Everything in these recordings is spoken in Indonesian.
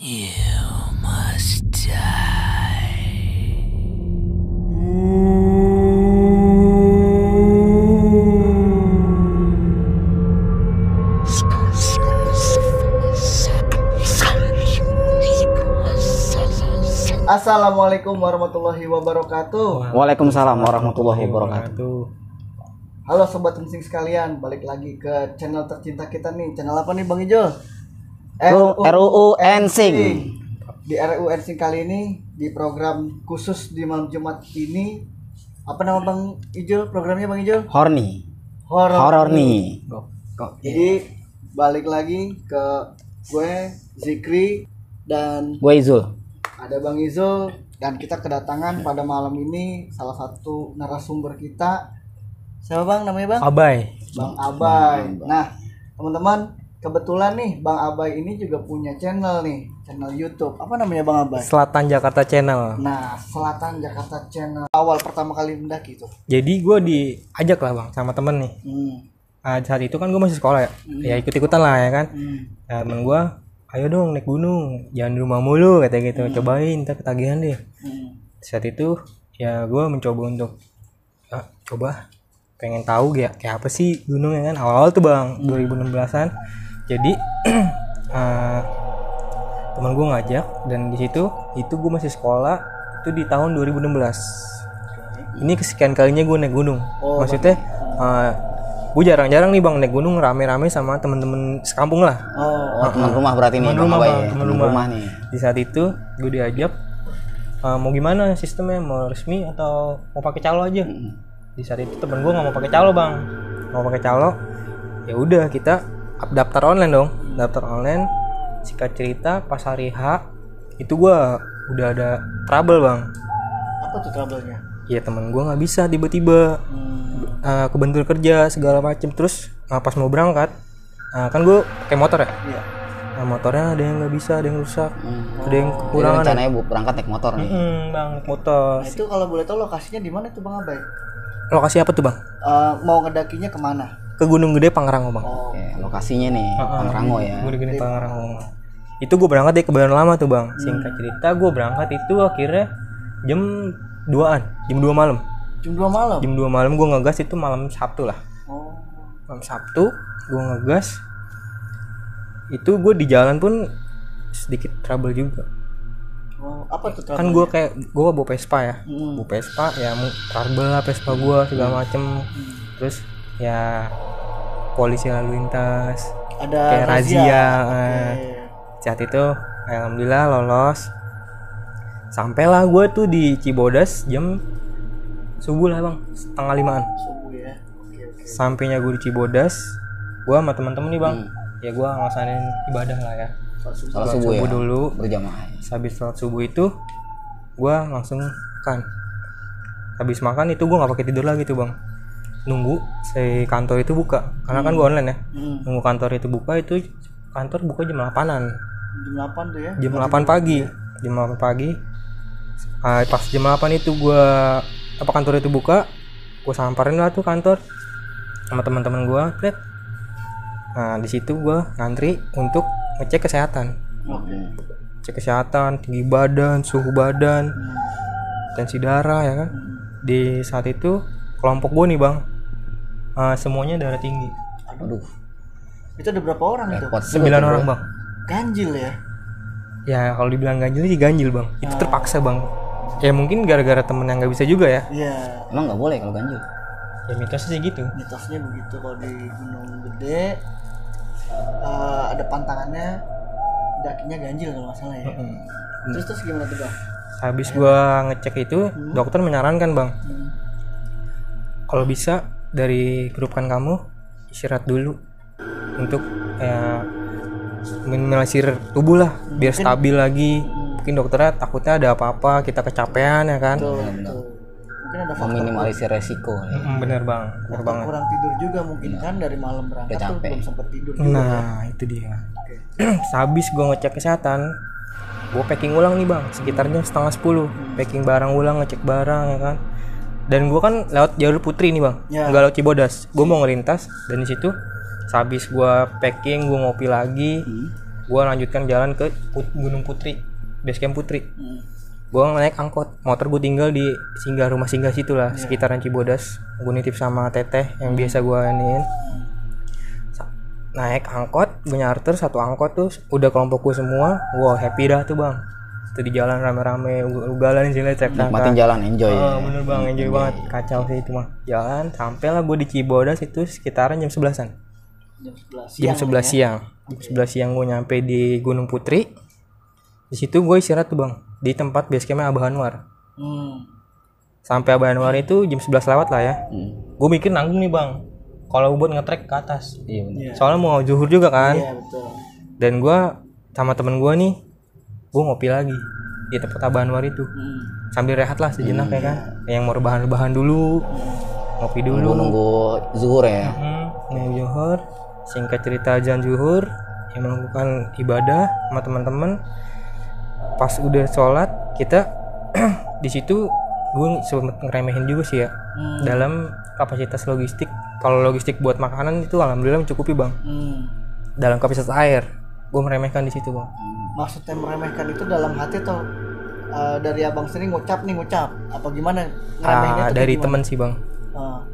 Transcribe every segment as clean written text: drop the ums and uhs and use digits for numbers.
You must die. Assalamualaikum warahmatullahi wabarakatuh. Waalaikumsalam warahmatullahi wabarakatuh. Halo sobat Ensing sekalian, balik lagi ke channel tercinta kita nih. Channel apa nih Bang Ijol? RUU Ensing. Di RUU Ensing kali ini di program khusus di malam Jumat ini, apa nama Bang Ijol? Programnya Bang Ijol? Horny. Horor nih. Jadi balik lagi ke gue Zikri dan Gue Izul. ada Bang Izul, dan kita kedatangan pada malam ini salah satu narasumber kita. Siapa Bang namanya Bang? Abai. Bang Abai. Nah, teman-teman, kebetulan nih Bang Abai ini juga punya channel nih, channel YouTube. Apa namanya Bang Abai? Selatan Jakarta Channel. Nah, Selatan Jakarta Channel. Awal pertama kali mendaki tuh. Jadi gue diajak lah bang sama temen nih. Saat itu kan gue masih sekolah ya. Ya ikut-ikutan lah ya kan. Ya, temen gue, ayo dong naik gunung, jangan di rumah mulu katanya gitu. Cobain, ntar ketagihan deh. Saat itu ya gue mencoba untuk coba pengen tahu kayak apa sih gunung ya kan. Awal-awal tuh bang 2016an. Jadi teman gue ngajak, dan di situ itu gue masih sekolah, itu di tahun 2016. Ini kesekian kalinya gue naik gunung. Maksudnya gue jarang-jarang nih bang naik gunung rame-rame sama temen-temen sekampung lah. Teman rumah berarti nih. Temen rumah nih. Di saat itu gue diajak, mau gimana sistemnya, mau resmi atau mau pakai calo aja. Di saat itu temen gue nggak mau pakai calo bang, mau pakai calo. Ya udah kita daftar online dong, daftar online. Singkat cerita pas hari H itu gue udah ada trouble bang. Apa tuh trouble-nya? Ya temen gue nggak bisa tiba-tiba. Kebentur kerja segala macem. Terus pas mau berangkat, kan gue pakai motor ya. Iya. Nah, motornya ada yang nggak bisa, ada yang rusak, ada yang kekurangan. Rencananya berangkat naik motor nih. Bang, naik motor. Nah, itu kalau boleh tahu lokasinya di mana tuh Bang Abai? Lokasi apa tuh bang? Mau ngedakinya kemana? Ke Gunung Gede Pangrango bang. Oke, lokasinya nih Pangrango ya. Gunung Gede Pangrango. Itu gue berangkat dari Kebayoran Lama tuh bang. Singkat cerita gue berangkat itu akhirnya jam 2-an, jam 2 malam. Jam 2 malam? Jam 2 malam gue ngegas, itu malam Sabtu lah. Malam Sabtu gue ngegas. Itu gue di jalan pun sedikit trouble juga. Apa tuh trouble? Kan gue bawa Vespa ya. Bawa Vespa ya, trouble lah Vespa gue segala macem. Terus ya polisi lalu lintas, ada kayak razia. Okay. Saat itu alhamdulillah lolos. Sampailah gue tuh di Cibodas jam subuh lah bang, 4:30. Subuh ya. Okay. Sampainya gue di Cibodas, gue sama teman-teman nih bang. Ya gue ngelaksanain ibadah lah ya. Salat subuh ya, dulu berjamaah. Habis sholat subuh itu gue langsung makan. Habis makan itu gue nggak pakai tidur lagi tuh bang, nunggu si kantor itu buka, karena kan gue online ya. Nunggu kantor itu buka, itu kantor buka jam 8-an. Jam 8 tuh ya? Jam 8 pagi. Jam 8 pagi. Pas jam 8 itu gue kantor itu buka, gue samperin lah tuh kantor sama teman-teman gue. Nah di situ gue ngantri untuk ngecek kesehatan. Cek kesehatan, tinggi badan, suhu badan, tensi darah ya kan. Di saat itu kelompok gue nih bang, semuanya darah tinggi. Aduh. Itu ada berapa orang itu? 9 orang bang. Ganjil ya? Ya kalau dibilang ganjil sih ganjil bang. Itu terpaksa bang. Ya mungkin gara-gara temen yang nggak bisa juga ya. Iya. Emang nggak boleh kalau ganjil? Ya mitosnya sih gitu. Mitosnya begitu, kalau di Gunung Gede ada pantangannya, dakinya ganjil kalau nggak salah ya. Terus gimana tuh bang? Habis gua ngecek itu, dokter menyarankan bang, kalau bisa dari grup kan kamu istirahat dulu untuk minimalisir tubuh lah, biar stabil lagi. Mungkin dokternya takutnya ada apa-apa, kita kecapean ya kan. Betul. Mungkin ada faktor Meminimalisir resiko ya. Bener bang, bener banget. kurang tidur juga mungkin kan, dari malam berangkat tuh capek. belum sempet tidur juga. Nah itu dia. Habis gue ngecek kesehatan, gue packing ulang nih bang, sekitarnya 9:30. Packing barang ulang, ngecek barang ya kan. Dan gue kan lewat jalur Putri nih bang, nggak lewat Cibodas. Gue mau ngelintas, dan di situ habis gue packing, gue ngopi lagi. gue lanjutkan jalan ke Gunung Putri, base camp Putri. Gue naik angkot, motor gue tinggal di rumah singgah situ lah, sekitaran Cibodas. Gue nitip sama teteh yang biasa gue iniin. Naik angkot, gue nyarter satu angkot tuh, udah kelompok gue semua. Wow, happy dah tuh bang. Itu di jalan rame-rame, ugalan sih lah, nikmatin jalan, enjoy. Bener bang, enjoy banget, kacau sih itu mah. Jalan, sampailah gue di Cibodas itu sekitaran jam 11-an. Jam 11 siang. Jam 11 siang gue nyampe di Gunung Putri. Di situ gue istirahat tuh bang, di tempat base campnya Abah Anwar. Sampai Abah Anwar itu jam 11 lewat lah ya. Gue mikir nanggung nih bang, kalau buat nge-trek ke atas. Soalnya mau zuhur juga kan. Betul. Dan gue sama temen gue nih, gue ngopi lagi di tempat Abah Anwar itu. Sambil rehat lah sejenak ya kan. Yang mau rebahan dulu, ngopi dulu. Nunggu zuhur ya. Nunggu zuhur. Singkat cerita azan zuhur, yang melakukan ibadah sama teman-teman. Pas udah sholat, kita di situ gue sempat ngeremehin juga sih ya. Dalam kapasitas logistik, kalau logistik buat makanan itu alhamdulillah mencukupi bang. Dalam kapasitas air, gue meremehkan di situ bang. Maksudnya meremehkan itu dalam hati atau dari abang sendiri ngucap apa gimana? Dari temen sih bang.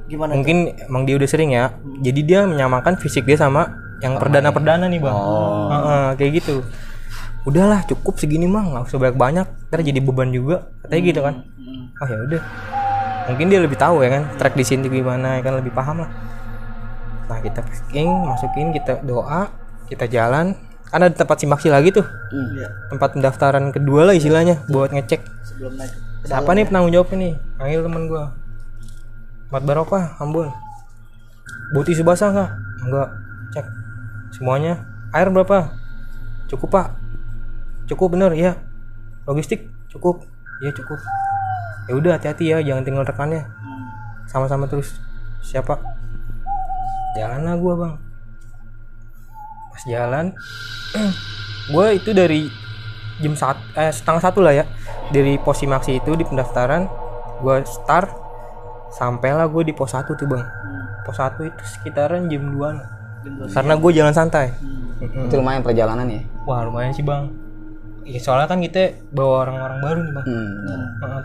Gimana? Mungkin tuh? Emang dia udah sering ya. Jadi dia menyamakan fisik dia sama yang perdana nih bang. Kayak gitu. Udahlah cukup segini mah, nggak usah banyak, ntar jadi beban juga katanya gitu kan. Oh ya udah, mungkin dia lebih tahu ya kan trek di sini gimana ya kan, lebih paham lah. Nah kita packing, masukin, kita doa, kita jalan. Kan ada tempat simaksi lagi tuh, tempat pendaftaran kedua lah istilahnya buat ngecek sebelum naik. Siapa nih penanggung jawabnya nih? Panggil temen gue, Mat Barokah, Ambon. Butuh tisu basah nggak? Enggak. Cek semuanya. Air berapa? Cukup pak. Cukup bener ya. Logistik cukup. Ya cukup. Ya udah hati-hati ya, jangan tinggal rekannya. Sama-sama terus. Siapa? Jalan lah gue bang. Pas jalan, gue itu dari jam 1:30 lah ya. Dari pos simaksi itu di pendaftaran, gue start. Sampailah gue di pos 1 tuh bang. Pos 1 itu sekitaran jam 2an. Karena gue jalan santai. Itu lumayan perjalanan ya. Wah lumayan sih bang. Ya, soalnya kan kita bawa orang-orang baru nih bang.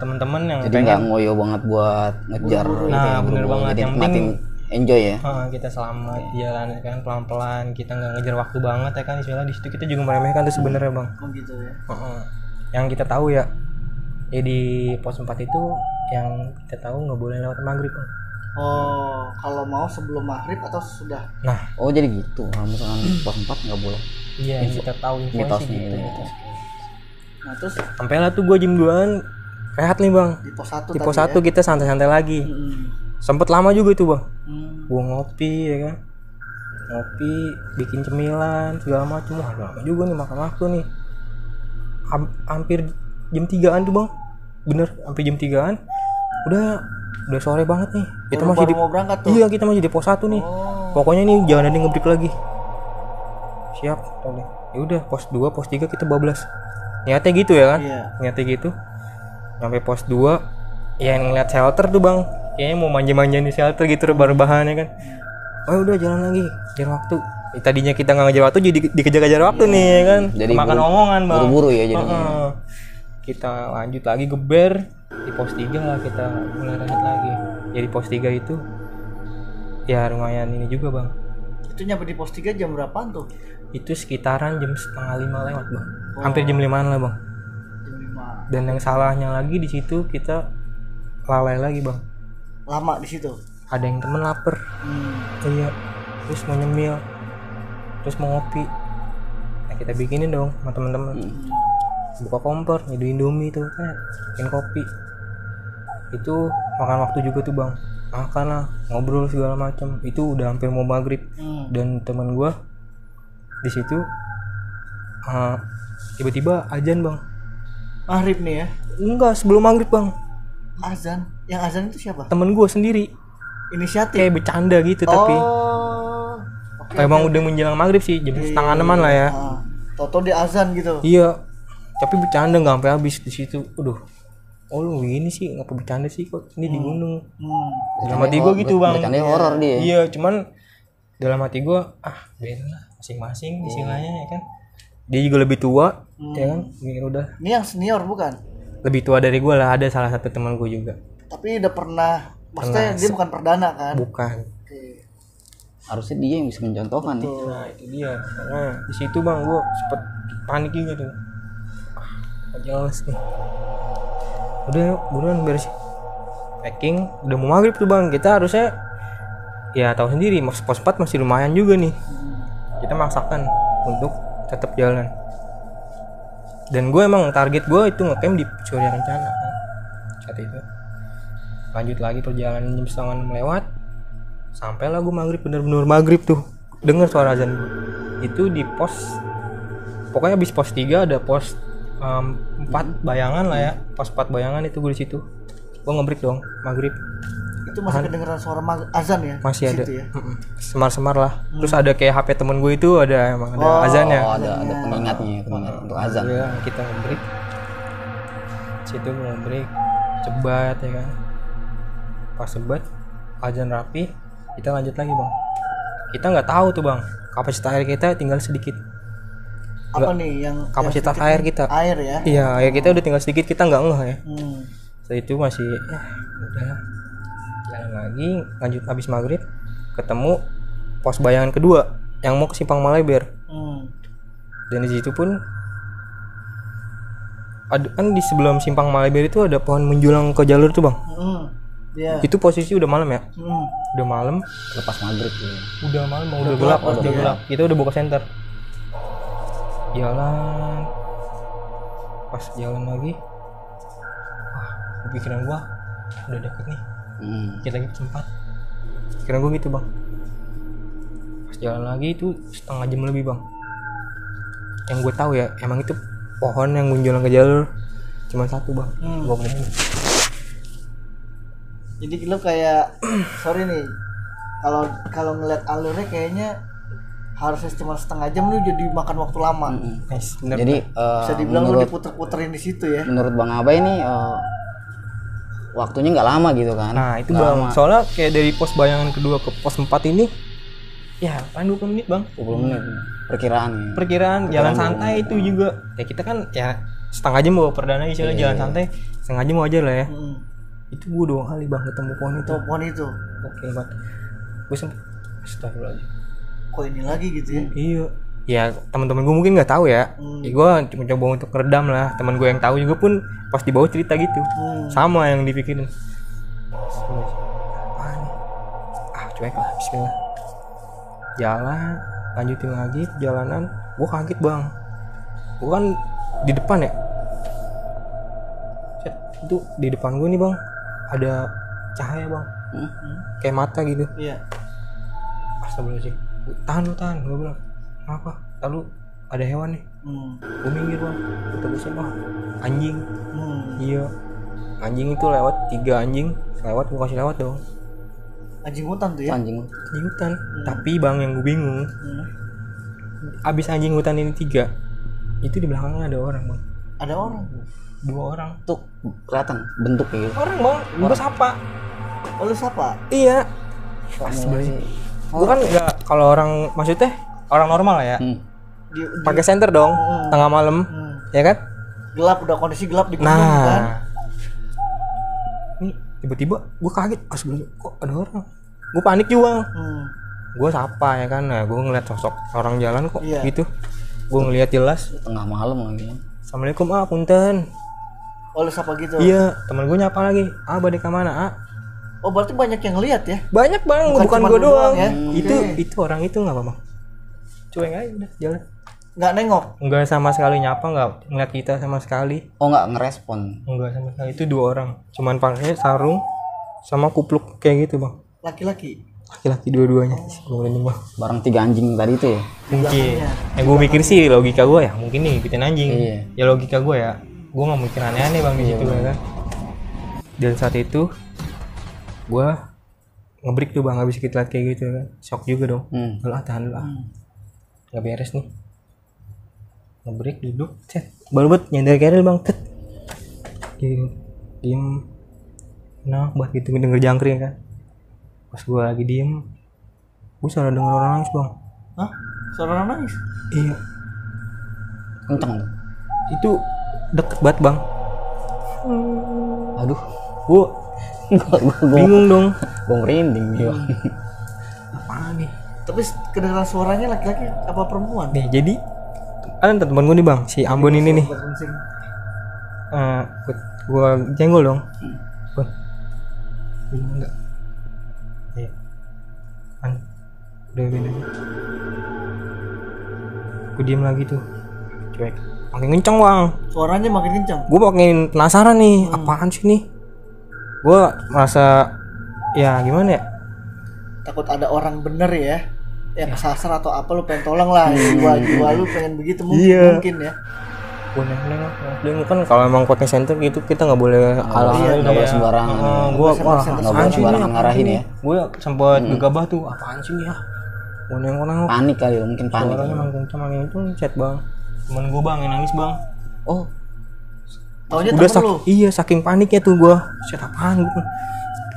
Teman-teman yang jadi nggak ngoyo banget buat ngejar. Nah bener banget. Jadi yang penting enjoy ya. Kita selamat jalan kan, pelan-pelan. Kita nggak ngejar waktu banget ya kan. Soalnya di situ kita juga meremehkan tuh sebenarnya bang. Gitu ya. Yang kita tahu ya, di pos 4 itu yang kita tahu nggak boleh lewat maghrib bang. Oh, kalau mau sebelum maghrib atau sudah? Nah, jadi gitu. Kalau misalkan pos 4 nggak boleh. Iya, kita tahu info sih gitu. Nah, terus sampailah tuh gue jam 2an rehat nih bang. Di pos 1 di pos 1 ya? Kita santai-santai lagi. Sempet lama juga itu bang. Gue ngopi ya kan. Ngopi, bikin cemilan segala macam. Wah lama juga nih makan waktu nih. Hampir jam 3an tuh bang. Bener, hampir jam 3an. Udah sore banget nih. Kita masih mau berangkat tuh. Iya, kita masih di pos 1 nih. Pokoknya nih jangan ada ngebreak lagi. Siap, tadi. Ya udah pos 2, pos 3 kita bablas. Niatnya gitu ya kan? Niatnya gitu. Sampai pos 2 yang ngeliat shelter tuh bang, kayaknya mau manja-manja di shelter gitu, rebahan ya kan. Oh udah jalan lagi, kejar waktu. Tadinya kita nggak ngejar waktu, jadi dikejar-kejar waktu nih ya kan. Jadi makan omongan bang. Buru-buru ya jadinya. Kita lanjut lagi geber di pos 3 lah, kita mulai lanjut lagi. Jadi pos 3 itu ya lumayan ini juga bang. Itu nyampe di pos 3 jam berapaan tuh? Itu sekitaran jam 4:30 lewat bang. Hampir jam 5an lah bang. Jam 5. Dan yang salahnya lagi di situ kita lalai lagi bang. Lama di situ. Ada yang temen lapar. Iya. Terus mau nyemil. Terus mau ngopi. Nah kita bikinin dong sama teman-teman. Buka kompor, nyeduh Indomie tuh kan, bikin kopi. Itu makan waktu juga tuh bang. Makan lah, ngobrol segala macam. Itu udah hampir mau maghrib. Dan teman gue di situ tiba-tiba azan bang. Maghrib nih ya? Enggak, sebelum maghrib bang. Azan? Yang azan itu siapa? Temen gue sendiri. Inisiatif? Kayak bercanda gitu tapi emang udah menjelang maghrib sih, jam 5:30 lah ya. Toto dia azan gitu? Iya, tapi bercanda nggak sampai habis di situ. Oh lu gini sih, ngapa bercanda sih kok ini di gunung. Dalam hati gue gitu bang. Bercanda horor dia. Iya, cuman dalam hati gue beda lah, masing-masing istilahnya ya kan. dia juga lebih tua, ya kan? Ini udah Ini yang senior bukan? lebih tua dari gue lah, ada salah satu teman gue juga. Tapi udah pernah, maksudnya dia bukan perdana kan? Bukan. Oke. Harusnya dia yang bisa mencontohkan nih. Nah itu dia, karena di situ bang gue sempet panik juga tuh. Jelas nih. Udah yuk, buruan beres. Packing, udah mau maghrib tuh bang. Kita harusnya ya tahu sendiri, pos 4 masih lumayan juga nih. Kita maksakan untuk tetap jalan. Dan gue emang target gue itu ngecamp di Surya Kencana kan. Saat itu. Lanjut lagi perjalanan jam 5:30 lewat. Sampailah gue maghrib, bener-bener maghrib tuh. Dengar suara azan gue. Itu di pos, pokoknya habis pos 3 ada pos 4 bayangan lah ya. Pos 4 bayangan itu gue di situ. Gue ngebreak dong maghrib. Itu masih kedengeran suara azan ya? Masih di ada. situ ya? Semar-semar lah. Terus ada kayak HP temen gue itu ada emang ada azannya. Oh, ada pengingatnya, pengingat untuk azan. Iya, kita ngebreak. Situ ngebreak, cebat ya kan. Pas sebat, azan rapi, kita lanjut lagi bang. Kita nggak tahu tuh bang, kapasitas air kita tinggal sedikit. Apa nih yang Kapasitas sedikit air nih? kita. Air ya? Iya, air kita udah tinggal sedikit, kita nggak ngeh ya. Setelah itu masih, udah jalan lagi, lanjut habis maghrib, ketemu pos bayangan kedua yang mau ke Simpang Malabar. Dan di situ pun ada kan di sebelum Simpang Malabar itu ada pohon menjulang ke jalur tuh bang. Iya. Itu posisi udah malam ya. Udah malam. Lepas maghrib ya. Udah malam, udah gelap, udah gelap. Kita udah buka senter. Jalan. Pas jalan lagi, pikiran gua udah deket nih. Kita lagi sempat. Pikiran gua gitu bang. Pas jalan lagi itu setengah jam lebih bang. Yang gue tahu ya, emang itu pohon yang menjulang ke jalur cuma satu bang. Gua bener. Jadi lo kayak sorry nih, kalau ngeliat alurnya kayaknya harusnya cuma setengah jam, lu jadi makan waktu lama. Nice, bener. Jadi Bisa dibilang lu diputer-puterin di situ ya. menurut Bang Abai nih waktunya nggak lama gitu kan. Nah itu Nggak bang, lama. soalnya kayak dari pos bayangan kedua ke pos 4 ini ya paling 20 menit bang. 20 menit perkiraan ya. Perkiraan jalan santai itu juga. Ya kita kan ya setengah jam bawa perdana istilah jalan santai, setengah jam aja lah ya. Itu gue 2 kali bang ketemu pohon itu. Pohon itu. Oke banget. Gue sempet astagfirullahaladzim. Kok ini lagi gitu ya? Iya. Ya teman-teman gue mungkin nggak tahu ya. Ya gue coba untuk meredam lah. Teman gue yang tahu juga pun pas di bawah cerita gitu. Sama yang dipikirin. Apaan nih? Cuek lah. Bismillah. Jalan, lanjutin lagi perjalanan. Gue kaget bang. Gue kan di depan ya. Itu di depan gue nih bang. Ada cahaya bang. Kayak mata gitu. Iya. Astagfirullahaladzim. Tahan, gue bilang kenapa? Lalu ada hewan nih. Gue minggir bang, gue terusin, anjing. Iya, anjing itu lewat 3 anjing, lewat gue kasih lewat dong. Anjing hutan tuh ya? Anjing. Anjing hutan. Tapi bang yang gue bingung, abis anjing hutan ini 3, itu di belakangnya ada orang bang. Ada orang. 2 orang. Tuh kelihatan bentuknya gitu. Orang bang, gue sapa. Oh lu siapa? Iya. Gue kan nggak, kalau orang maksudnya orang normal lah ya. Pakai senter dong, tengah malam, ya kan? Gelap, udah kondisi gelap di gunung kan? Nih tiba-tiba gue kaget, kok ada orang? Gue panik juga. Gue sapa ya kan, nah gue ngeliat sosok orang jalan kok gitu. Gue ngeliat jelas. Tengah malam lagi. Assalamualaikum punten. Oh lu siapa gitu? Iya, teman gue nyapa lagi. Balik ke mana Oh berarti banyak yang ngeliat ya? Banyak bang, bukan cuma gue lu doang. ya? Itu orang itu nggak apa-apa. Cuek aja udah jalan. Nggak nengok? Nggak sama sekali nyapa, nggak ngeliat kita sama sekali. Oh nggak ngerespon? Nggak sama sekali. Itu 2 orang. Cuman pakai sarung sama kupluk kayak gitu bang. Laki-laki? Laki-laki dua-duanya. Gue merinding bang. Barang 3 anjing tadi itu ya? Mungkin. Yang gue mikir sih logika gue ya mungkin nih ikutin anjing. Iya. Ya logika gue ya. Gue nggak mikir aneh-aneh bang di situ ya kan. Dan saat itu gue ngebreak tuh bang, habis kita lihat kayak gitu kan, shock juga dong. Tahan dulu nggak beres nih. Ngebreak duduk, baru buat nyender keril bang, diem, nah buat gitu denger jangkrik kan. Pas gue lagi diem, gue salah denger orang nangis bang. Hah? Suara orang nangis? Iya. Kenceng tuh. Itu deket banget bang. Aduh. Gue Gua bingung dong. gua merinding nih. Bang. Apaan nih? Tapi kedengaran suaranya laki-laki apa perempuan? Nih jadi kan temen gue nih bang, si Ambon ini nih. Berfungsi. Gue jenggol dong. Bon, bingung enggak? Iya. Kan udah gini. Gue diem lagi tuh, cuek. Makin kenceng bang. Suaranya makin kencang. Gue makin penasaran nih, apaan sih nih? Gue merasa ya gimana ya? Takut ada orang bener ya yang kesasar atau apa, lu pengen tolong lah, jiwa lu pengen begitu mungkin, Iya. mungkin ya. Gue nengok kan kalau emang coaching center gitu kita nggak boleh Nggak boleh sembarangan. Gue wah Nggak boleh sembarangan ngarahin ya. gue sempat gegabah tuh, apaan sih nih ya? Gue nengok Panik kali lu, mungkin panik. suaranya makin kencang makin itu chat bang, temen gue bang yang nangis bang. Oh, Taunya Udah temen lu. iya saking paniknya tuh gue, chat apaan gue.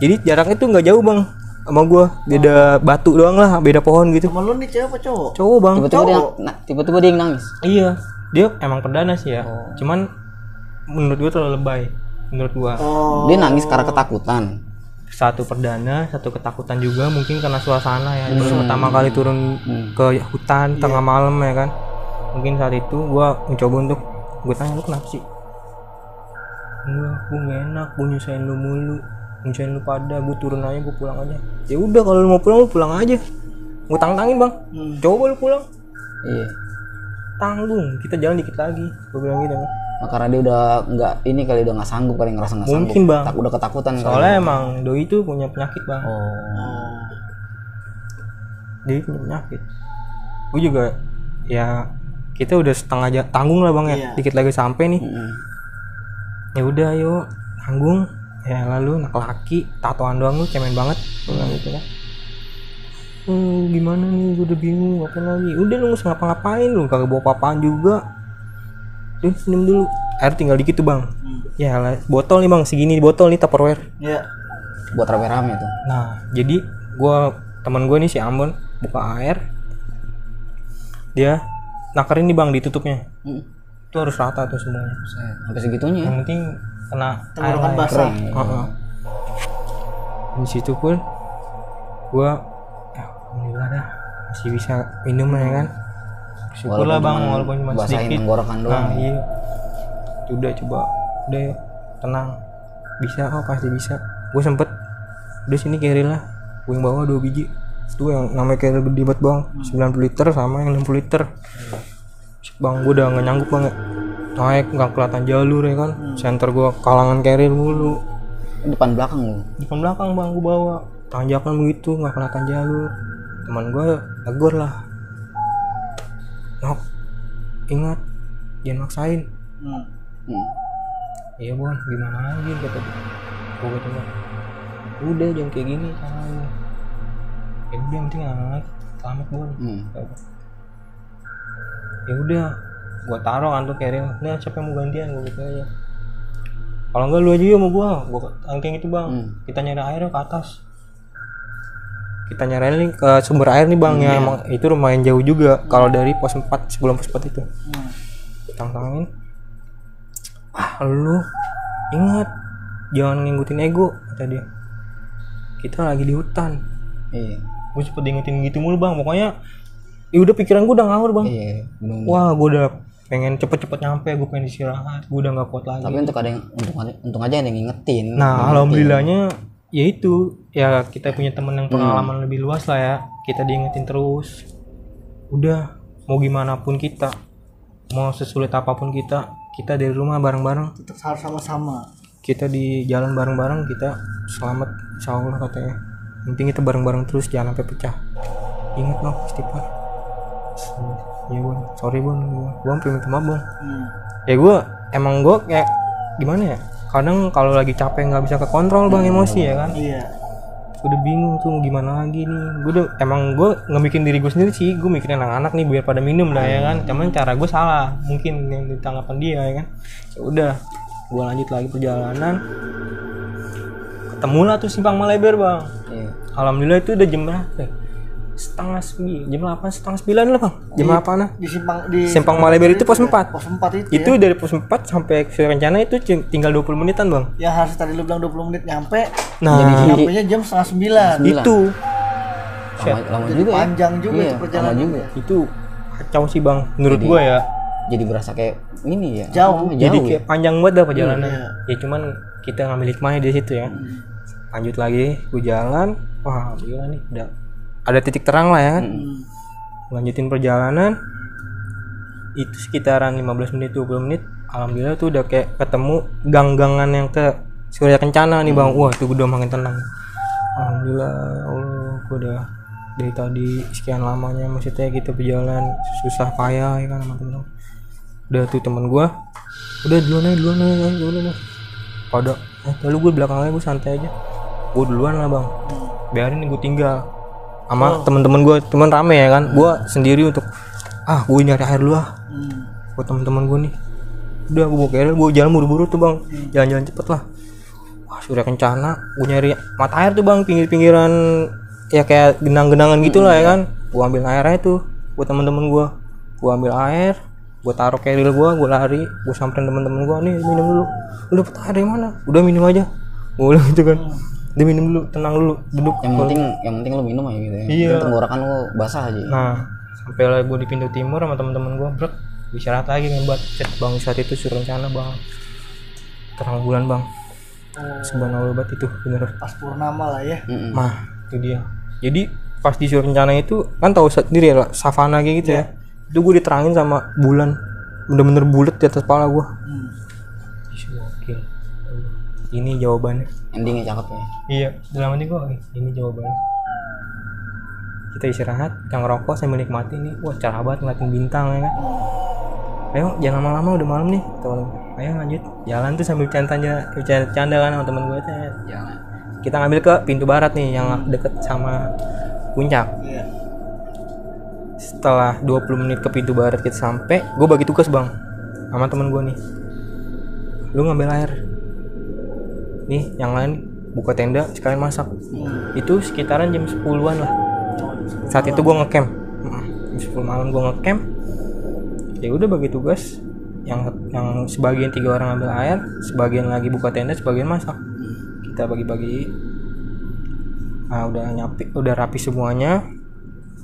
Jadi jaraknya tuh nggak jauh bang sama gue, beda batu doang lah, beda pohon gitu. Temen lu nih cewek apa cowok? Cowok bang. tiba-tiba dia yang nangis. Iya, dia emang perdana sih ya. Cuman menurut gue terlalu lebay. Menurut gue Oh. Dia nangis karena ketakutan. satu perdana, satu ketakutan juga mungkin karena suasana ya. Baru pertama kali turun ke hutan tengah malam ya kan. Mungkin saat itu gue mencoba untuk gue tanya, lu kenapa sih? Enggak, gue gak enak, gue nyusahin lu mulu, nyusahin lu pada, gue turun aja, gue pulang aja. Ya udah kalau lu mau pulang lu pulang aja. Gue tangtangin bang, coba lu pulang. Iya. Tanggung, kita jalan dikit lagi. Gue bilang gitu kan. Nah, karena dia udah nggak ini kali, udah nggak sanggup kali, ngerasa nggak sanggup. Mungkin, Bang. Udah ketakutan kali. Soalnya emang doi itu punya penyakit bang. Oh. Dia punya penyakit. Gue juga ya kita udah setengah tanggung lah bang ya. Iya. Dikit lagi sampai nih. Mm. Ya udah yuk tanggung. Ya lalu anak laki tatoan doang lu cemen banget. Gue bilang gitu kan. Gimana nih, gue udah bingung ngapain lagi. Udah lu nggak usah ngapa-ngapain, lu kagak bawa apa-apaan juga. Duh, minum dulu. Air tinggal dikit tuh bang. Ya lah, botol nih bang, segini botol nih Tupperware. Iya. Buat rame-rame tuh. Nah, jadi teman gue nih si Ambon buka air, dia nakarin nih bang, ditutupnya. Itu harus rata tuh semuanya. Sampai segitunya. Yang penting kena air Tenggorokan basah. Kering. Heeh. Di situ pun gue alhamdulillah dah masih bisa minum ya kan. Syukurlah bang, walaupun cuma basahin sedikit. tenggorokan doang. Nah iya, udah coba, udah yuk, tenang, bisa kok, pasti bisa. Gue sempet udah sini carry lah, gue yang bawa 2 biji. Itu yang namanya carry gede banget bang, 90 liter sama yang 60 liter. Bang gue udah gak nyanggup banget, naik nggak kelihatan jalur ya kan. Center gue kalangan carry mulu, Depan belakang lu. depan belakang bang gue bawa, tanjakan begitu nggak kelihatan jalur. Teman gue tegur lah, Nok, ingat jangan maksain. Iya bon, gimana lagi kata dia. Gue kata Bang, udah jangan kayak gini caranya. Ya udah yang penting anak selamat bon. Ya udah, gue taruh kan tuh carrier. Nah siapa yang mau gantian, gue gitu aja. Kalau enggak lu aja yuk sama gue angking itu bang. Kita nyari air ke atas. Kita nyari ke sumber air nih bang, ya emang itu lumayan jauh juga kalau dari pos 4 sebelum pos 4 itu. Tantangin. Lu ingat jangan ngikutin ego kata dia. Kita lagi di hutan. Iya. Gue sempet diingetin gitu mulu bang, pokoknya ya udah pikiran gue udah ngawur bang. Iya. Wah gue udah pengen cepet-cepet nyampe, gue pengen istirahat, gue udah nggak kuat lagi. Tapi untuk ada yang untung aja ada yang ngingetin. Nah alhamdulillahnya ya itu ya kita punya temen yang pengalaman lebih luas lah ya, kita diingetin terus. Udah mau gimana pun kita, mau sesulit apapun kita dari rumah bareng-bareng, Tetap harus sama-sama. kita di jalan bareng-bareng, kita selamat insya Allah katanya. Yang penting kita bareng-bareng terus, jangan sampai pecah. Ingat noh istighfar. Ya bon, sorry bon, gue sampai minta maaf bon. Ya gue emang gue kayak gimana ya, kadang kalau lagi capek nggak bisa kekontrol bang emosi ya kan. Iya. Udah bingung tuh mau gimana lagi nih. Gue nggak bikin diri gue sendiri sih, gue mikirin anak-anak nih biar pada minum dah ya kan. Cuman cara gue salah mungkin yang ditanggapan dia ya kan. Ya udah, gue lanjut lagi perjalanan. Ketemulah tuh simpang Maleber bang. Iya. Alhamdulillah itu udah jam berapa? jam 8 setengah 9 lah bang. Jam 8 lah. Di Simpang Malabar itu pos 4. Pos 4 Itu ya. dari pos 4 sampai ke rencana itu tinggal 20 menitan bang. Yang harus tadi lu bilang 20 menit nyampe. Nah Nyampenya jam setengah 9. itu Lama Jadi juga ya. panjang juga Iya, itu perjalanan. lama juga. itu kacau sih bang menurut gua ya. Jadi berasa kayak ini ya. Jauh. Jadi ya. kayak panjang banget dah perjalanan. Iya. Ya cuman kita ngambil hikmahnya di situ ya. Lanjut lagi, gue jalan. Wah, gila nih, udah ada titik terang lah ya kan. Lanjutin perjalanan. Itu sekitaran 15 menit 20 menit. Alhamdulillah tuh udah kayak ketemu gang-gangan yang ke Surya Kencana nih bang. Wah, itu udah makin tenang. Alhamdulillah, Allah, gue udah dari tadi sekian lamanya maksudnya kita berjalan susah payah ya kan sama temen. Udah tuh temen gue udah duluan aja pada lalu gue belakangnya gue santai aja, gue duluan lah bang, biarin gue tinggal sama temen-temen gue, temen rame ya kan, gue sendiri untuk gue nyari air dulu buat temen-temen gue nih. Udah gue bawa carrier, gue jalan buru-buru tuh bang, jalan-jalan cepet lah. Wah Surya Kencana, gue nyari mata air tuh bang, pinggir-pinggiran ya kayak genang-genangan gitu lah ya kan. Gue ambil airnya tuh buat temen-temen gue ambil air, gue taruh carrier gue lari, gue samperin temen-temen gue, nih minum dulu. Lu dapet air dari mana? Udah minum aja, gue bilang gitu kan. Dia minum dulu, tenang dulu, duduk. Yang penting lu minum aja gitu ya. Iya. Tenggorokan lu basah aja. Nah sampai lah gue di pintu timur sama temen-temen gue, brek istirahat lagi ngebat. Bang saat itu Surya Kencana bang, terang bulan bang, subhanallah banget itu bener. Pas purnama lah ya. Mah itu dia. Jadi pas di Surya Kencana itu kan tahu sendiri ya savana kayak gitu ya. Itu gue diterangin sama bulan, bener-bener bulat di atas kepala gue. Oke, ini jawabannya. Endingnya cakep ya. Iya, dalam hati gue ini jawabannya. Kita istirahat, kita ngerokok sambil nikmati nih. Wah cerah banget ngeliatin bintang ya kan. Ayo jangan lama-lama udah malam nih teman. Ayo lanjut jalan tuh sambil canda kan sama temen gue tuh. Jalan. Kita ngambil ke pintu barat nih yang deket sama puncak. Iya. Setelah 20 menit ke pintu barat kita sampai, gue bagi tugas bang sama temen gue nih. Lu ngambil air. Nih yang lain buka tenda sekalian masak. Itu sekitaran jam 10-an lah. Saat itu gue ngecamp. Jam 10 malam gue ngecamp. Ya udah bagi tugas. Yang sebagian 3 orang ambil air, sebagian lagi buka tenda, sebagian masak. Kita bagi-bagi. Nah udah rapi semuanya.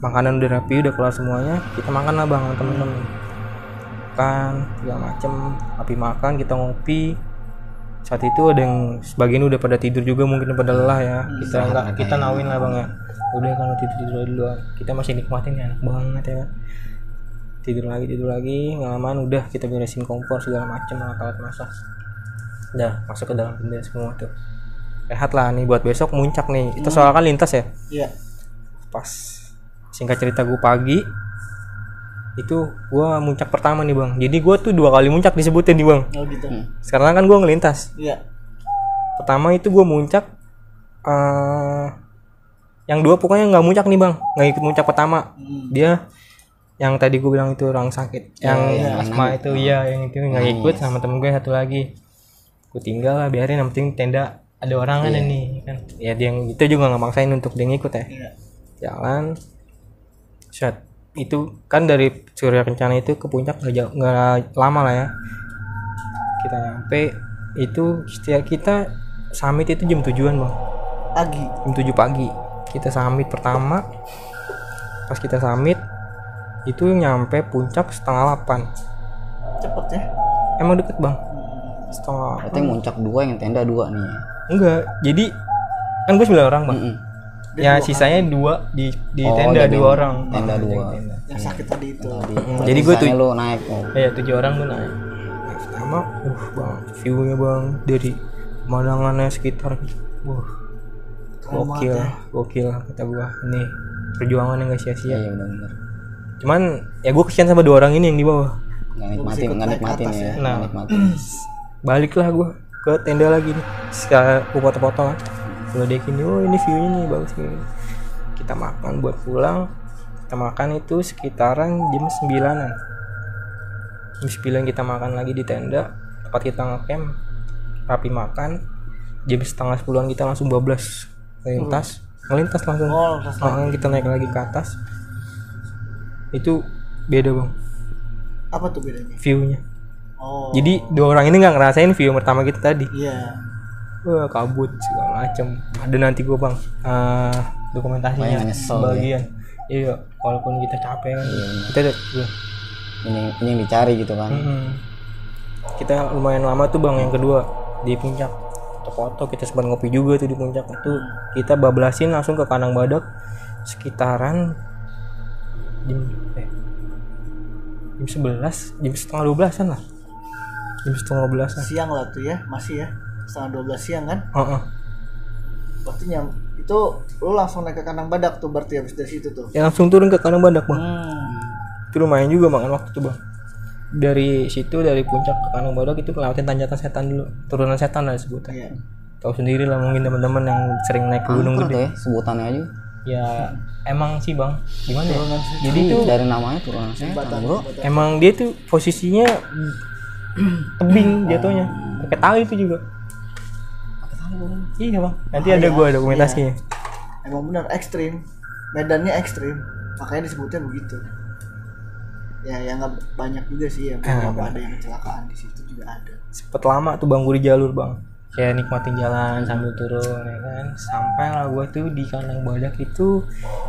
Makanan udah rapi, udah kelar semuanya. Kita makan lah bang temen-temen. Makan segala macem. Api makan, kita ngopi. Saat itu ada yang sebagian udah pada tidur juga, mungkin pada lelah ya. Kita nawin lah bang ya. Udah kalau tidur dulu. Kita masih nikmatin ya, enak banget ya. Tidur lagi, ngalaman udah kita beresin kompor segala macem, alat masak. Udah masuk ke dalam tenda semua tuh. Rehat lah nih buat besok muncak nih. Kita soalnya kan lintas ya. Iya. Pas singkat cerita gue pagi itu gue muncak pertama nih bang. Jadi gue tuh 2 kali muncak disebutin nih bang. Oh gitu. Sekarang kan gue ngelintas. Iya. Pertama itu gue muncak, yang 2 pokoknya nggak muncak nih bang, nggak ikut muncak pertama. Dia yang tadi gue bilang itu orang sakit, yang asma itu yang itu nggak ikut sama temen gue satu lagi. Gue tinggal lah, biarin yang penting tenda ada orang kan nih kan. Ya dia yang itu juga nggak maksain untuk dia ngikut ya. Jalan, set itu kan dari Surya Kencana itu ke puncak nggak lama lah ya. Kita nyampe itu setiap kita summit itu jam 7-an bang. Pagi. Jam 7 pagi kita summit pertama. Pas kita summit itu nyampe puncak setengah 8. Cepet ya. Emang deket bang. Setengah. Berarti muncak 2, yang tenda 2 nih. Enggak, jadi kan gue 9 orang bang. Ya sisanya 2 di tenda 2 orang. Tenda 2. Yang sakit tadi itu. Jadi gue tuh lu naik. ya 7 orang gue naik. Pertama, bang, view-nya bang dari pemandangannya sekitar, gokil kata gue. Ini perjuangan yang gak sia-sia. Iya benar. Cuman ya gue kesian sama 2 orang ini yang di bawah. Nggak nikmatin ya. Nah, baliklah gue ke tenda lagi nih. Sekarang gue foto-foto kan. Kalau dia gini, ini view-nya nih bagus nih. Kita makan buat pulang. Kita makan itu sekitaran jam 9-an. Jam 9 kita makan lagi di tenda. Tempat kita ngecamp. Rapi makan. Jam setengah 10-an kita langsung bablas lintas. ngelintas langsung. Oh, lintas lagi. Kita naik lagi ke atas. Itu beda bang Apa tuh bedanya? view-nya. Oh. Jadi 2 orang ini nggak ngerasain view pertama kita tadi. Iya. Wah, kabut segala macem. Ada nanti gua bang dokumentasinya Banyak nyesel, bagian. Iya, walaupun kita capek kan. Kita Ini yang dicari gitu kan. kita lumayan lama tuh bang yang kedua di puncak. Foto-foto kita sempat ngopi juga tuh di puncak itu. Kita bablasin langsung ke Kandang Badak sekitaran jam 11, jam setengah 12-an lah. Jam setengah 12-an. Siang lah tuh ya, masih ya. Setengah 12 siang kan? Berarti itu lu langsung naik ke Kandang Badak tuh berarti habis dari situ tuh. Ya langsung turun ke Kandang Badak bang. Hmm. Itu lumayan juga makan waktu tuh bang. Dari situ dari puncak ke Kandang Badak itu ngelewatin tanjakan setan dulu, turunan setan lah disebutnya. Iya. Tahu sendiri lah mungkin teman-teman yang sering naik ke gunung Angker tuh gede. ya sebutannya aja. Ya emang sih bang, gimana ya? Turunan setan. Jadi tuh Dari namanya turunan setan bro. emang dia tuh posisinya tebing jatuhnya, pakai tali itu juga. Iya bang, nanti ada gua dokumentasinya. Emang benar ekstrim. Medannya ekstrim. Makanya disebutnya begitu. Ya yang nggak banyak juga sih ya. Beberapa ada yang kecelakaan di situ juga ada. Sempet lama tuh bang gue di jalur bang, kayak nikmatin jalan sambil turun ya kan. Sampai lah gue tuh di Kandang Badak itu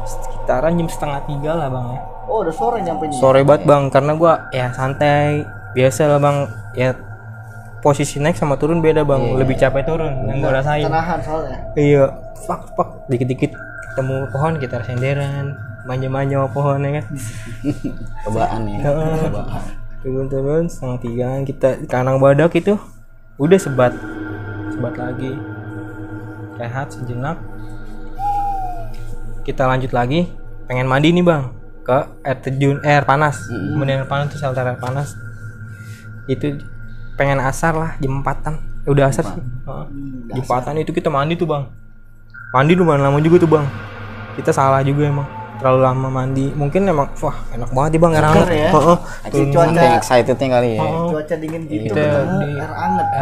sekitaran jam 2:30 lah bang ya. Oh udah sore nyampe nya. Sore banget bang, karena gue ya santai biasa lah bang. Ya posisi naik sama turun beda bang, lebih capek turun yang gue rasain. Tenahan soalnya. Iya, pak dikit-dikit ketemu pohon kita senderan, manja-manja sama pohon ya kan. Cobaan ya. Cobaan. Turun 2:30 kita di Kandang Badak itu udah sebat lagi, rehat sejenak, kita lanjut lagi. Pengen mandi nih bang ke air terjun air panas. Kemudian air panas tuh shelter air panas itu pengen asar lah jam 4-an. Udah asar sih. Jam 4-an itu kita mandi tuh bang, mandi lumayan lama juga tuh bang. Kita salah juga emang terlalu lama mandi. Mungkin emang wah enak banget nih bang air hangat ya. Cuaca excitednya kali ya. Cuaca dingin gitu Kita ketemu di air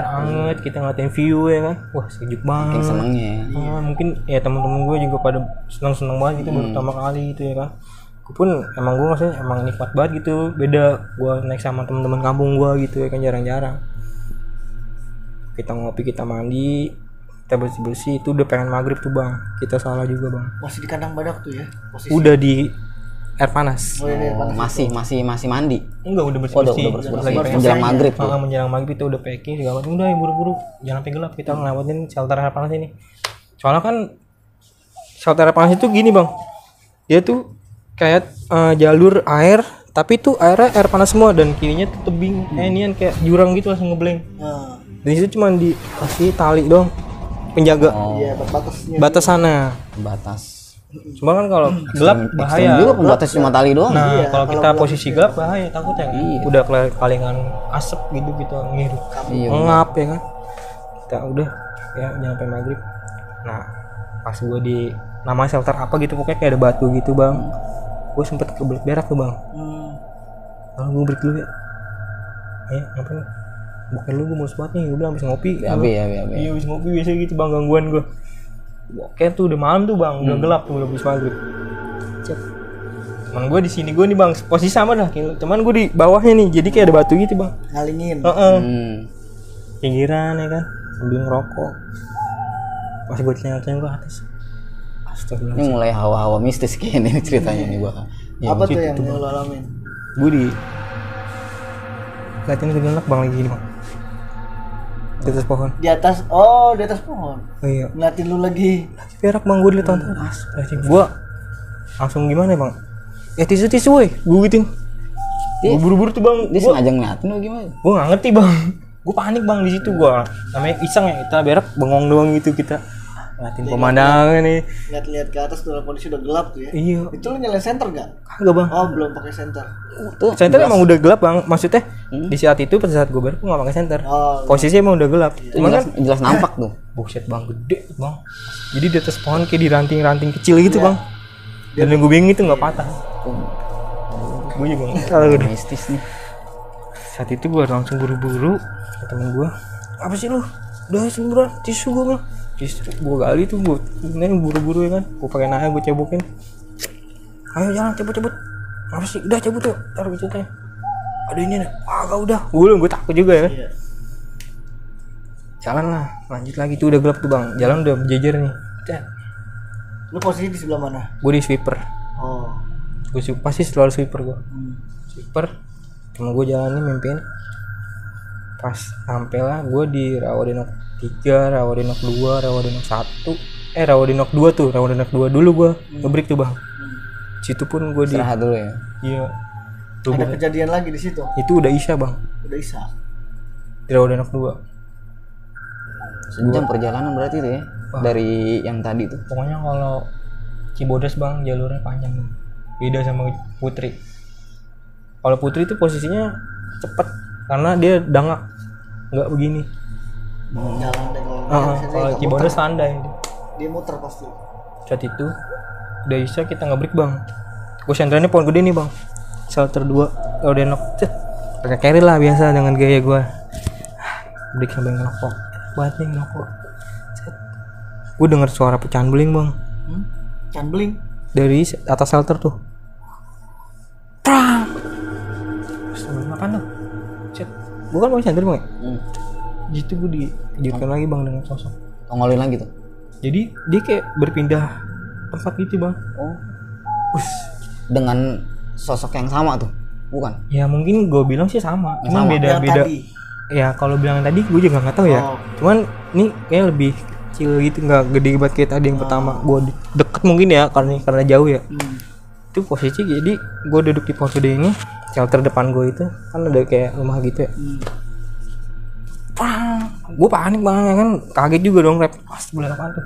hangat. kita ngeliatin view ya kan. Wah sejuk banget. Yang senengnya ya. Mungkin ya teman-teman gue juga pada senang banget gitu baru pertama kali gitu ya kan. Gue pun emang gue maksudnya emang nikmat banget gitu. Beda gue naik sama teman-teman kampung gue gitu ya kan, jarang-jarang. Kita ngopi, kita mandi, kita bersih-bersih, itu udah pengen maghrib tuh bang. Kita salah juga bang. Masih di Kandang Badak tuh ya posisi. Udah di air panas. Oh, ini panas. Masih mandi. Enggak, udah bersih-bersih. Udah bersih. Lagi Menjelang maghrib tuh. menjelang maghrib itu udah packing segala macam. Udah ya buru-buru, jangan sampai gelap, kita ngelewatin shelter air panas ini. Soalnya kan shelter air panas itu gini bang, dia tuh kayak jalur air, tapi tuh airnya air panas semua dan kirinya tuh tebing, inian kayak jurang gitu langsung ngebleng. Nah, Dan itu cuma dikasih tali dong penjaga iya batasnya. batas sana. Batas. Cuma kan kalau gelap bahaya. Juga pembatas cuma tali doang. Nah, kalau kita posisi gelap bahaya takutnya kan. Udah kalingan asap gitu ngirup. Ngap ya kan. Kita udah ya nyampe maghrib. Nah, pas gue di nama shelter apa gitu pokoknya kayak ada batu gitu, Bang. Gue sempet kebelet berak tuh, Bang. Lalu gue break dulu ya. Ngapain? Bukan lu gue mau sebat nih, gue bilang habis ngopi. Iya, habis ngopi biasa gitu, Bang, gangguan gue. Kayak tuh udah malam tuh bang, udah gelap tuh, udah habis maghrib. Cuman gue di sini gue nih bang, posisi sama dah. Cuman gue di bawahnya nih, jadi kayak ada batu gitu bang. Ngalingin. Pinggiran ya kan, sambil ngerokok. Pas gue tanya-tanya ke atas. Astagfirullah. Ini mulai hawa-hawa mistis kayak ini ceritanya nih gua. Apa tuh yang lo alamin? Gue di liatin kuntilanak bang lagi gini bang. Di atas pohon. Di atas pohon. Oh iya. Ngeliatin lu lagi. Perak bang, gue dilihat tonton. Gue langsung gimana bang? Tisu woi, gue gituin. Gue buru-buru tuh bang. Dia sengaja ngeliatin lu gimana? Gue nggak ngerti bang. Gue panik bang di situ gue. Namanya iseng ya, kita berak bengong doang gitu kita. Ngeliatin pemandangan nih. Lihat-lihat ke atas tuh kondisi udah gelap tuh ya. Iya. Itu lu nyalain senter gak? Kagak bang. Oh belum pakai senter. Tuh. Senter emang udah gelap bang. Maksudnya di saat itu pada saat gue berak gue nggak pakai senter. Posisinya emang udah gelap. Cuman kan Jelas nampak tuh. buset bang, gede bang. Jadi di atas pohon kayak di ranting-ranting kecil gitu bang. Dan yang gue bingung itu nggak patah. Gue juga nggak tahu udah. Mistis nih. Saat itu gue langsung buru-buru ke temen gue. Apa sih lu? Udah sini bro, tisu gue bang. Terus gue gali tuh, gue buru-buru ya kan, gue pakai nanya, gue cebukin, ayo jalan cabut, apa sih, udah cabut tuh, taruh ceritanya, ada ini nih, agak udah, gue takut juga ya kan, Iya. jalan lah, lanjut lagi tuh udah gelap tuh bang, jalan udah berjejer nih, Lu posisi di sebelah mana? gue di sweeper, Oh. gue pasti selalu sweeper gue, Hmm. sweeper, cuma gue jalannya mimpiin, pas sampai lah gue di Rawadenok 3, Rawadenok 2, Rawadenok 1, Rawadenok 2 tuh, Rawadenok 2 dulu gue ngebreak tuh bang, situ pun gue di, Istirahat dulu ya. iya, tuh Ada gua- kejadian lagi di situ. itu udah isya bang, Udah Isa. di Rawadenok 2, Sejam perjalanan berarti itu ya. Dari yang tadi tuh. pokoknya kalau Cibodas bang jalurnya panjang bang, beda sama Putri. Kalau Putri itu posisinya cepet karena dia dangak, nggak begini. Jalan deh kalau Kalau Cibodas landai. dia muter pasti. Saat itu udah bisa kita ngebreak bang, gue senterannya pohon gede nih bang, shelter 2 udah enak, pakai carry lah biasa dengan gaya gue, break sambil ngerokok, banget nih ngerokok, gue denger suara pecahan beling bang Cambling. dari atas shelter tuh, prang, apaan tuh, set, gue kan mau senter bang ya, gitu gue dikejutkan lagi bang dengan sosok, Tongolin lagi tuh. jadi dia kayak berpindah tempat gitu bang. Oh. Dengan sosok yang sama tuh. Bukan. Ya mungkin gue bilang sih sama, Yang cuman sama. beda. Yang tadi. Ya kalau bilang yang tadi gue juga nggak tahu ya. Oh. Cuman ini kayak lebih kecil gitu, nggak gede banget kayak tadi yang pertama. Gue deket mungkin ya karena jauh ya. Itu posisi jadi gue duduk di pohon gede ini, shelter depan gue itu kan ada kayak rumah gitu ya. Gue panik banget ya kan, kaget juga dong, rep. Pas bulan apaan tuh?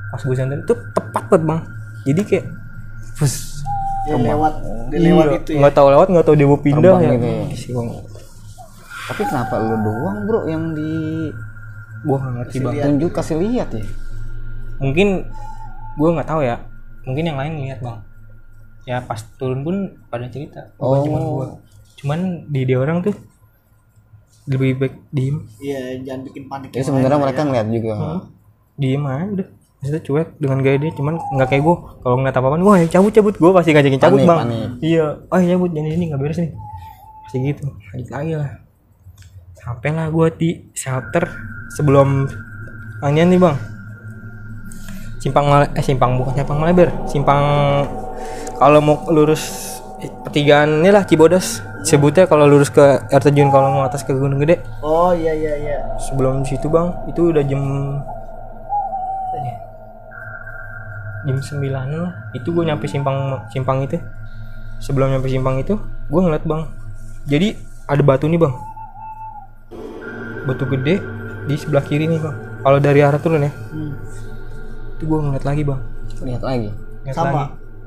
Pas gue senter itu tepat banget bang. Jadi kayak, bus. Dia lewat itu ya. Nggak tahu lewat, nggak tahu dia mau pindah Terbang ya. gitu ya. Isi bang. Tapi kenapa lu doang bro yang di Gue nggak ngerti bang. tunjuk kasih lihat ya? Mungkin gue nggak tahu ya, mungkin yang lain lihat bang. Ya pas turun pun pada cerita, bukan cuma gue. Cuman di dia orang tuh lebih baik diem, Iya, jangan bikin panik. Ya sebenarnya mereka ngeliat juga. diem aja udah. Maksudnya cuek dengan gaya dia, cuman nggak kayak gue. Kalau ngeliat apa-apaan, wah cabut, gue pasti ngajakin cabut Panik, bang. panik. Iya, cabut, jangan ini nggak beres nih. Pasti gitu, lanjut lagi lah. Sampailah gue di shelter sebelum angin nih bang. Simpang Malebar, simpang kalau mau lurus pertigaan ini lah Cibodas. Sebutnya kalau lurus ke air terjun kalau mau atas ke Gunung Gede. Oh iya. Sebelum situ bang, itu udah jam 9 lah. Itu gue nyampe simpang itu. Sebelum nyampe simpang itu, gue ngeliat bang. Jadi ada batu nih bang, batu gede di sebelah kiri nih bang. Kalau dari arah turun ya, itu gue ngeliat lagi bang. Lihat lagi. Ngeliat Sama? lagi.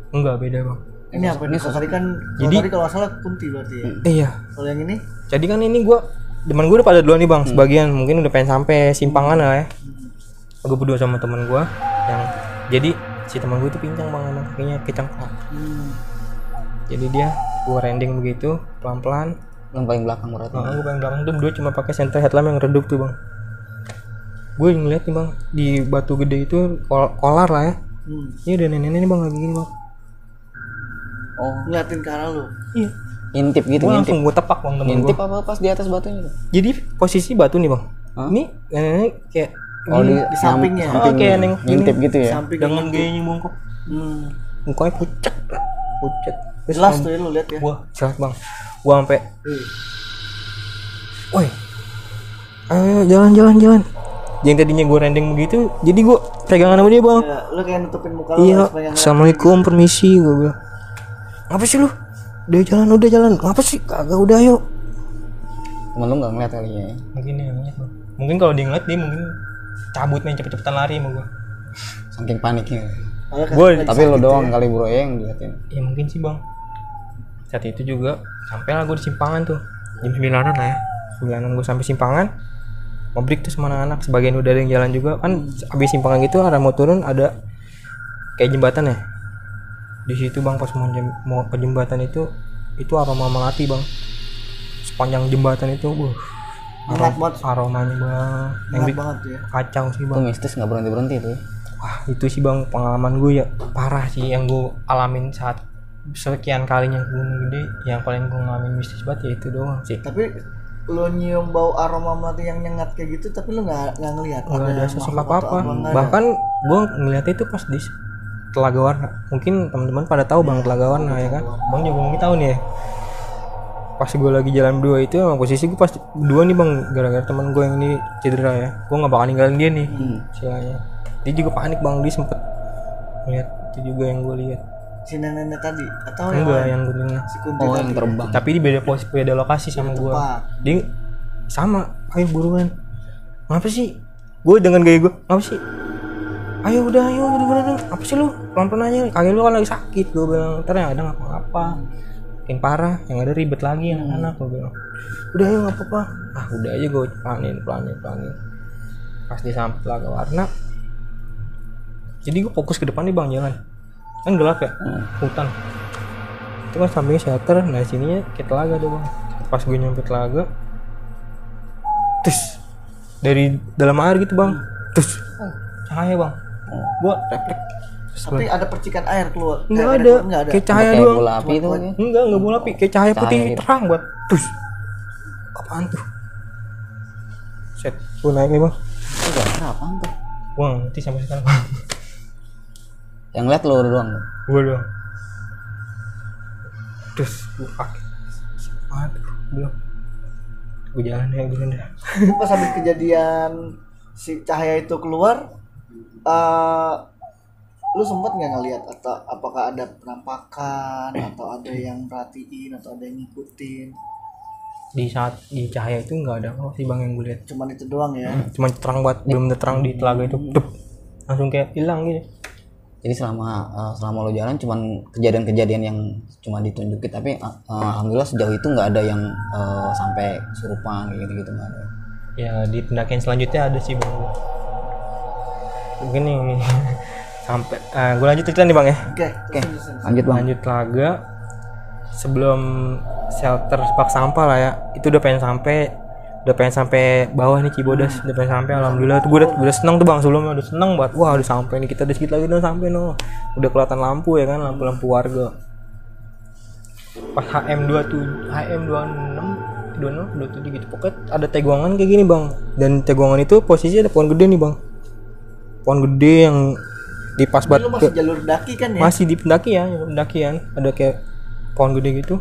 Enggak, beda bang. Ini apa nih? Tadi kan Jadi- tadi kalau nggak salah kunti berarti ya. Iya. Kalau yang ini Jadi kan ini teman gue udah pada duluan nih bang, sebagian mungkin udah pengen sampai simpangan lah ya. Gue berdua sama teman gue yang jadi si teman gue tuh pincang bang, emang kakinya kecengklak. Jadi dia gue rending begitu pelan-pelan. Yang paling belakang berarti. Gue paling belakang tuh berdua cuma pakai center headlamp yang redup tuh bang. Gue ngeliat nih bang di batu gede itu kolar lah ya. Ini udah nenek-nenek nih bang lagi gini bang. Oh, ngeliatin ke arah lu. Iya. ngintip gitu, Gue ngintip. langsung gue tepak bang temen gue. Ngintip apa pas di atas batunya tuh? Jadi posisi batu nih bang. Hah? Ini nenek kayak Oh, gini, di sampingnya. Oh, kayak nengok gini. ngintip gitu ya. Samping dengan ini. gayanya bungkuk. Mukanya pucat. Terus Jelas tuh ya lu lihat ya. Wah, jelas bang. Gua sampai, woi, ayo jalan. Yang tadinya gua rending begitu, jadi gua pegangan sama dia bang. Ya, lu kayak nutupin muka lu Iya, supaya nggak assalamualaikum, permisi, gua bilang. Ngapa sih lu? Udah jalan. Ngapa sih? Kagak, udah yuk. Temen lu nggak ngeliat kali ya? Mungkin ya, bang. Mungkin kalau dia ngeliat dia mungkin cabut main cepet-cepetan lari sama gua. Saking paniknya. Soalnya kan Gua- lagi Tapi lo sakit doang ya. kali bro ya yang diliatin. Ya mungkin sih bang. Saat itu juga sampailah gue di simpangan tuh jam 9-an lah ya. 9-an gue sampai simpangan. Ngobrik tuh sama anak-anak. Sebagian udah ada yang jalan juga kan. Abis simpangan gitu arah mau turun ada kayak jembatan ya. Di situ bang pas mau ke jembatan itu aroma melati bang. Sepanjang jembatan itu, Hangat banget. Aromanya bang yang Hangat banget tuh ya. kacau sih Itu bang. mistis nggak berhenti itu ya. Wah itu sih bang pengalaman gue ya parah sih yang gue alamin saat sekian kalinya ke Gunung Gede. Yang paling gue ngalamin mistis banget ya itu doang sih. Tapi lo nyium bau aroma melati yang nyengat kayak gitu, tapi lo nggak ngelihat Nggak ada sosok makhluk atau apa-apa. nggak ada? Bahkan gue ngeliatnya itu pas di Telaga Warna. Mungkin teman-teman pada tahu bang Telaga Warna ya kan. Bang juga mungkin tahu nih ya. Pas gue lagi jalan berdua itu emang posisi gue pas berdua nih bang, gara-gara teman gue yang ini cedera ya, gue nggak bakal ninggalin dia nih. Silanya dia juga panik bang, dia sempet ngeliat itu juga yang gue lihat. Si nenek tadi atau Enggak yang yang gue lihat, si kunti Oh tadi? yang terbang. tapi di beda posisi, beda lokasi sama gue. Tempat. Dia sama, ayo buruan. Ngapa sih? Gue dengan gaya gue, ngapa sih? Ayo udah buruan. Apa sih lu? Pelan-pelan aja. Kaki lu kan lagi sakit. Gue bilang, ntar yang ada ngapa-ngapa. Makin parah, yang ada ribet lagi anak-anak. Gue bilang, udah ayo nggak apa-apa. Ah udah aja gue pelanin. Pas di samping Telaga Warna, jadi gue fokus ke depan nih bang jalan. Kan gelap ya, hutan. Itu kan sampingnya shelter, nah sininya kayak telaga tuh bang. Pas gue nyampe telaga, terus dari dalam air gitu bang, terus cahaya bang. Gue refleks. Tapi ada percikan air keluar. Nggak Kayak ada, nggak ada. kayak cahaya Kayak doang. bola api itu kan. Enggak bola api, kayak cahaya putih Cahaya gitu. terang buat. Terus apaan tuh? Set, gue naik nih bang. Itu gambar apaan tuh? Gue nggak ngerti sampai sekarang bang. Yang lihat lo doang. Gue doang. Terus gue pakai. Aduh, belum. Gue jalan ya dulu dah. Pas habis kejadian si cahaya itu keluar, lu sempet nggak ngelihat atau apakah ada penampakan atau ada yang perhatiin atau ada yang ngikutin? Di saat di cahaya itu nggak ada apa sih bang yang gue lihat. Cuman itu doang ya. Cuma terang banget, belum terang di telaga itu. Dup, langsung kayak hilang gitu. Jadi selama lo jalan cuman kejadian-kejadian yang cuma ditunjukin, tapi alhamdulillah sejauh itu nggak ada yang sampai kesurupan gitu nggak ada. Ya di pendakian selanjutnya ada sih bang. Mungkin nih sampai gue lanjut cerita nih bang ya. Oke. Lanjut bang. Lanjut telaga sebelum shelter bak sampah lah ya, itu udah pengen sampai bawah nih Cibodas, udah pengen sampai. Alhamdulillah tuh gue udah seneng tuh bang, sebelumnya udah seneng banget. Wah udah sampai nih, kita udah sedikit lagi udah sampai no. Udah kelihatan lampu ya kan, lampu warga. Pas HM26 27 gitu pokoknya ada teguangan kayak gini bang, dan teguangan itu posisi ada pohon gede nih bang, pohon gede yang di pas Lu masih jalur daki kan ya? masih di pendakian ada kayak pohon gede gitu.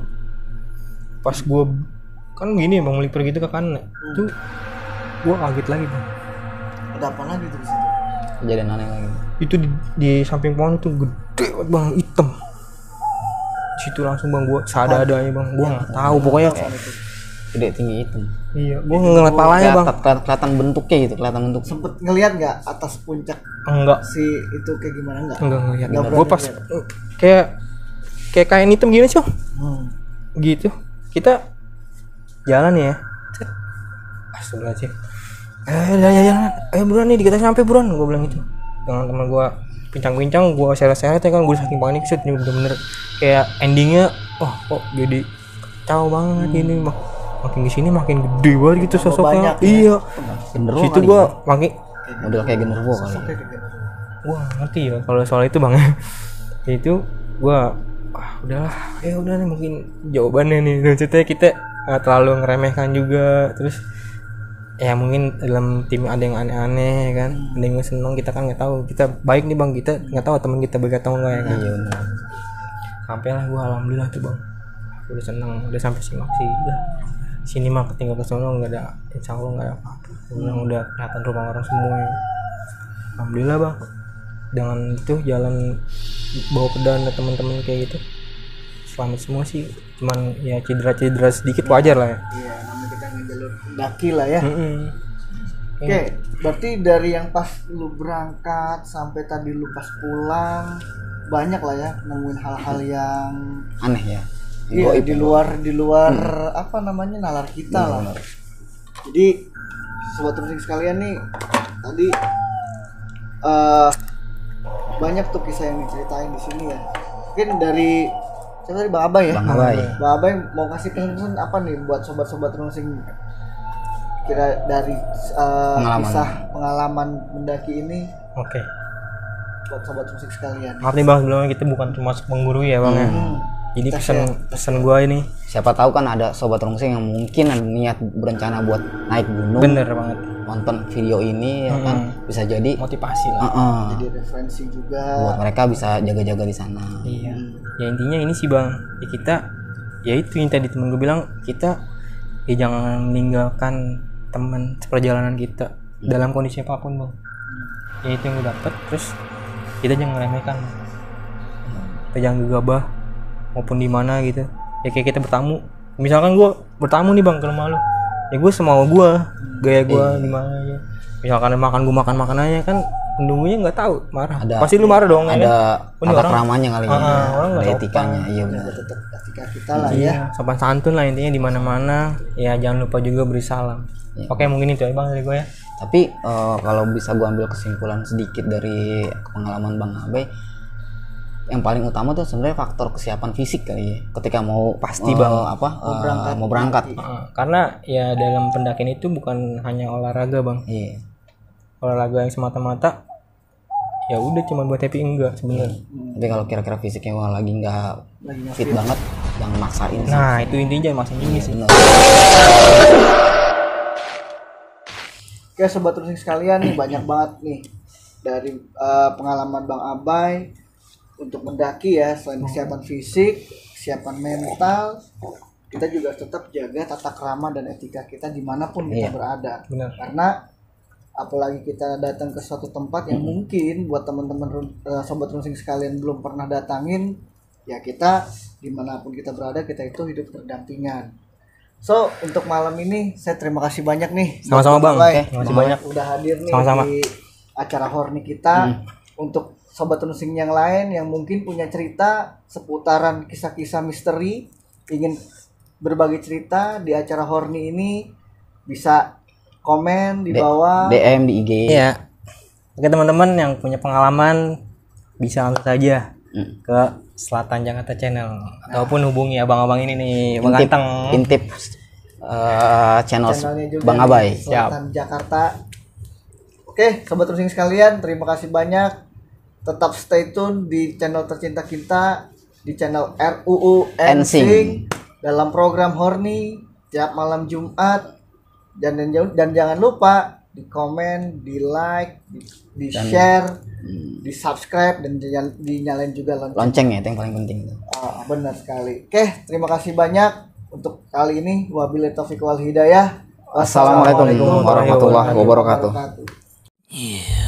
Pas gue kan gini bang melipir gitu ke kanan, itu gue kaget lagi bang. Ada apa lagi tuh di situ? Kejadian aneh lagi. Itu di samping pohon itu gede banget bang, hitam. Di situ langsung bang gue seadanya bang, gue nggak tahu pokoknya. Gede tinggi hitam. Iya, gue ngeliat palanya bang. Kelihatan bentuknya gitu, kelihatan bentuk. Sempet ngelihat nggak atas puncak Enggak si itu kayak gimana nggak? ngeliat. Nggak Gue berani pas lihat. kayak kain hitam gini sih, gitu. Kita jalan ya. Astagfirullahaladzim. Ayo buruan nih, kita sampai buruan, gue bilang gitu. Dengan teman gue pincang-pincang, gue seret-seret ya kan, gue saking panik sih, ini bener-bener kayak endingnya, kok jadi kacau banget ini mah. Makin di sini makin gede banget gitu sosoknya. banyak ya. Iya. Genderuwo Situ kali gue ya. makin Model kayak genderuwo kali. wah ngerti ya kalau soal itu bang. Itu gua udahlah ya udah nih mungkin jawabannya nih, maksudnya kita nggak terlalu ngeremehkan juga. Terus ya mungkin dalam tim ada yang aneh-aneh kan, ada yang seneng, kita kan nggak tahu, kita baik nih bang, kita nggak tahu teman kita baik atau enggak ya kan. Iya benar. Sampailah gua alhamdulillah tuh bang, udah seneng, udah sampai Simaksi, udah sini mah tinggal ke sono nggak ada, insya Allah nggak ada apa-apa. Udah kelihatan rumah orang semua ya. Alhamdulillah bang, dengan itu jalan bawa pedang teman-teman kayak gitu selamat semua sih, cuman ya cedera sedikit wajar lah ya. Iya, namanya kita ngejalur daki lah ya. Oke. Oke, berarti dari yang pas lu berangkat sampai tadi lu pas pulang banyak lah ya nemuin hal-hal yang Aneh ya. iya, di luar apa namanya nalar kita lah. Jadi sobat musik sekalian nih tadi banyak tuh kisah yang diceritain di sini ya. Mungkin dari siapa tadi, Bang Abai ya? Bang Abai. Bang Abai mau kasih pesan apa nih buat sobat-sobat runsing? kira dari Pengalaman. kisah pengalaman mendaki ini Oke. buat sobat musik sekalian. Maaf nih bang, sebelumnya kita bukan cuma menggurui ya bang ya. Jadi pesan gue ini Siapa tahu kan ada sobat rungsing yang mungkin ada niat berencana buat naik gunung, bener banget, nonton video ini ya kan, bisa jadi motivasi lah. Jadi referensi juga. buat mereka bisa jaga-jaga di sana. Iya. Ya intinya ini sih bang, ya kita, ya itu yang tadi temen gue bilang, kita ya jangan meninggalkan teman seperjalanan kita dalam kondisi apapun bang. Ya itu yang gue dapet. Terus kita jangan meremehkan, kita jangan gegabah maupun di mana gitu. Ya kayak kita bertamu, misalkan gue bertamu nih bang ke rumah lu, ya gue semau gue, gaya gue di mana ya. Misalkan makan gue makan makanannya kan, penunggunya nggak tahu, marah. Pasti lu marah dong. Ada Ini tata orang- keramanya kali ya, orang nggak ada sopan. etikanya. Iya benar. Tetap ketika kita lah ya. Iya, sopan santun lah intinya di mana-mana. Ya jangan lupa juga beri salam. Oke, mungkin itu ya bang dari gue ya. Tapi kalau bisa gue ambil kesimpulan sedikit dari pengalaman Bang Abai, yang paling utama tuh sebenarnya faktor kesiapan fisik kali ya. Ketika mau Pasti, Bang. mau berangkat. Karena ya dalam pendakian itu bukan hanya olahraga bang, Iya. olahraga yang semata-mata ya udah cuma buat happy, enggak sebenarnya. Tapi kalau kira-kira fisiknya wah lagi nggak Lagi nggak fit banget, jangan maksain sih. Nah itu intinya jangan maksain juga sih. Bener. Oke sobat rusing sekalian nih, banyak banget nih dari pengalaman Bang Abai untuk mendaki ya. Selain kesiapan fisik, kesiapan mental, kita juga tetap jaga tata krama dan etika kita dimanapun kita berada. Benar. Karena apalagi kita datang ke suatu tempat yang mungkin buat teman-teman sobat rusing sekalian belum pernah datangin, ya kita dimanapun kita berada, kita itu hidup berdampingan. So untuk malam ini saya terima kasih banyak nih. Sama-sama, Bang. Abai. Oke, terima kasih banyak. Udah hadir nih Sama-sama. di acara Horni kita. Untuk sobat rusing yang lain yang mungkin punya cerita seputaran kisah-kisah misteri, ingin berbagi cerita di acara Horni ini, bisa komen di bawah. DM di IG. Iya. Oke teman-teman yang punya pengalaman bisa langsung saja ke Selatan Jakarta Channel ataupun hubungi abang-abang ini nih, Bang Intip, Ganteng. intip channel Channelnya juga Bang nih, Abai. Selatan Jakarta. Oke, sobat rusing sekalian, terima kasih banyak. Tetap stay tune di channel tercinta kita, di channel RUU Ensing dalam program Horni tiap malam Jumat. Dan jangan lupa di komen, di like, di share, di subscribe, dan dinyalain juga Lonceng ya, itu yang paling penting. benar sekali. Oke, terima kasih banyak untuk kali ini. Wabillahi taufiq wal hidayah. Assalamualaikum warahmatullahi wabarakatuh. You